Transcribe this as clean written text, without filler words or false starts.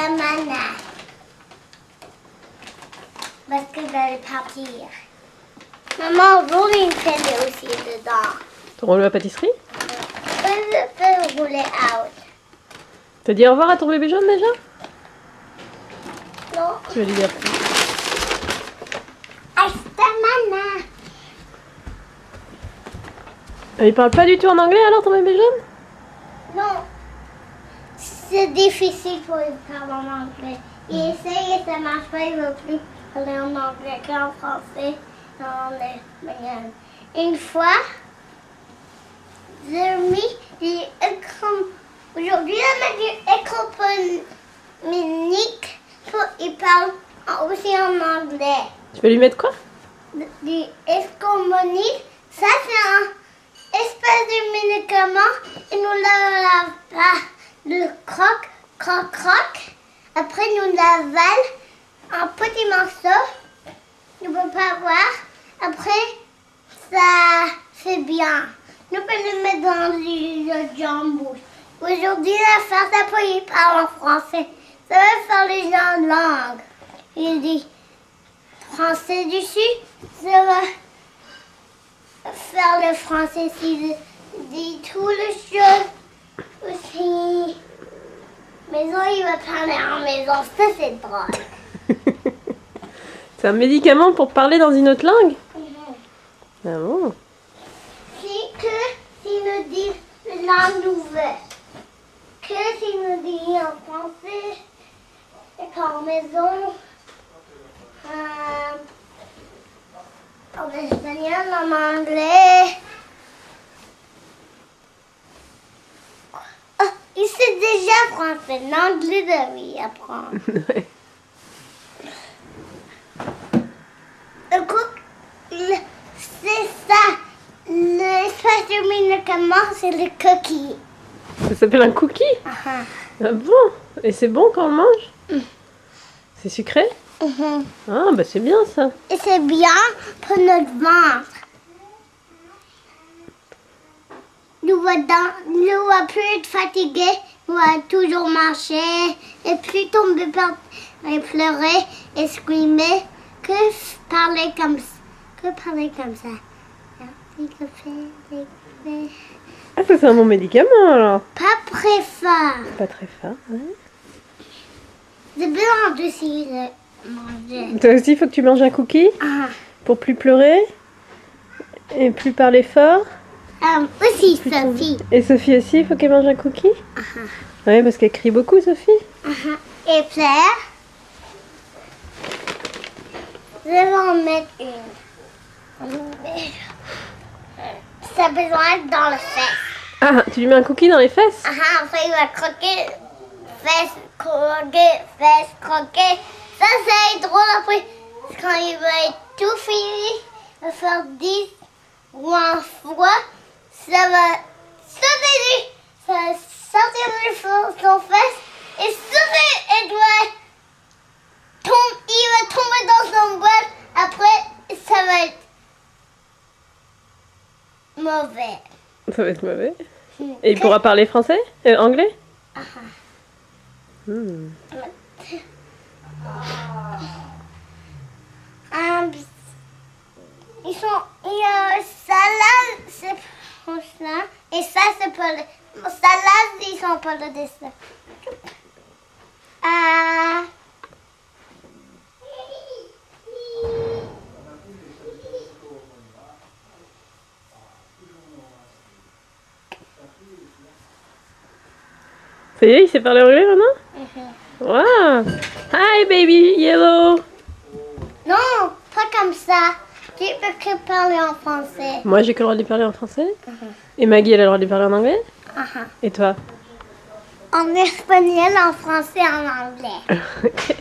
Mana. Parce que je vais partir. Maman, roule une télé aussi dedans. Ton rouleau à pâtisserie? Je peux rouler out. T'as dit au revoir à ton bébé jaune déjà? Non. Tu vas lui dire après. Hasta Mana. Il parle pas du tout en anglais alors ton bébé jaune? Non. C'est difficile pour lui parler en anglais. Il essaye et ça marche pas, il veut plus parler en anglais qu'en français, en espagnol. Une fois, j'ai mis des écrans. Aujourd'hui, on a des écrans miniques pour il parle aussi en anglais. Tu vas lui mettre quoi? Des écrans moniques, ça c'est un espèce de médicament et nous l'avons pas. Le croc, croc, croc. Après, nous l'avalons en petits morceaux. Nous ne pouvons pas voir. Après, ça fait bien. Nous pouvons le mettre dans le jambon. Aujourd'hui, la faire ça pour y parler en français. Ça va faire les gens de langue. Il dit français dessus. Ça va faire le français s'il dit tout le choses. Aussi, maison, il va parler en maison, ça c'est drôle. C'est un médicament pour parler dans une autre langue? Ah bon? C'est que s'il nous dit langue nouvelle, que s'il nous dit en français, et en maison, en espagnol, en anglais. Il sait déjà français, l'anglais de lui apprendre. Ouais. C'est ça. L'espèce de médicament, c'est le cookie. Ça s'appelle un cookie? Ah bon? Et c'est bon quand on le mange? C'est sucré? Ah bah c'est bien ça. Et c'est bien pour notre ventre. Nous va plus être fatigués, nous va toujours marcher et plus tomber par et pleurer et screamer que parler comme ça. Ah ça c'est un bon médicament alors. Pas très fort. Pas très fort, ouais. C'est bien aussi de manger. Toi aussi il faut que tu manges un cookie pour plus pleurer et plus parler fort. Aussi Sophie. Et Sophie aussi, il faut qu'elle mange un cookie? Oui, parce qu'elle crie beaucoup, Sophie. Et Claire, je vais en mettre une. Ça a besoin d'être dans le fesse. Ah, tu lui mets un cookie dans les fesses? Après, il va croquer, fesse, croquer. Ça va être drôle après. Quand il va être tout fini, il va faire 10 ou un fois. Ça va sortir de son fesse et il va tomber dans son bol. Après, ça va être mauvais. Ça va être mauvais. Et il pourra parler français? Anglais? Il y a salade, c'est pour ça. Et ça, c'est pour le... Salade, ils sont pour le dessert. Ça y est, il sait parler anglais maintenant? Wow! Hi baby yellow! Non, pas comme ça. Tu peux que parler en français. Moi j'ai que le droit de lui parler en français? Et Maggie elle a le droit de lui parler en anglais? Et toi? En espagnol, en français, en anglais. Ok.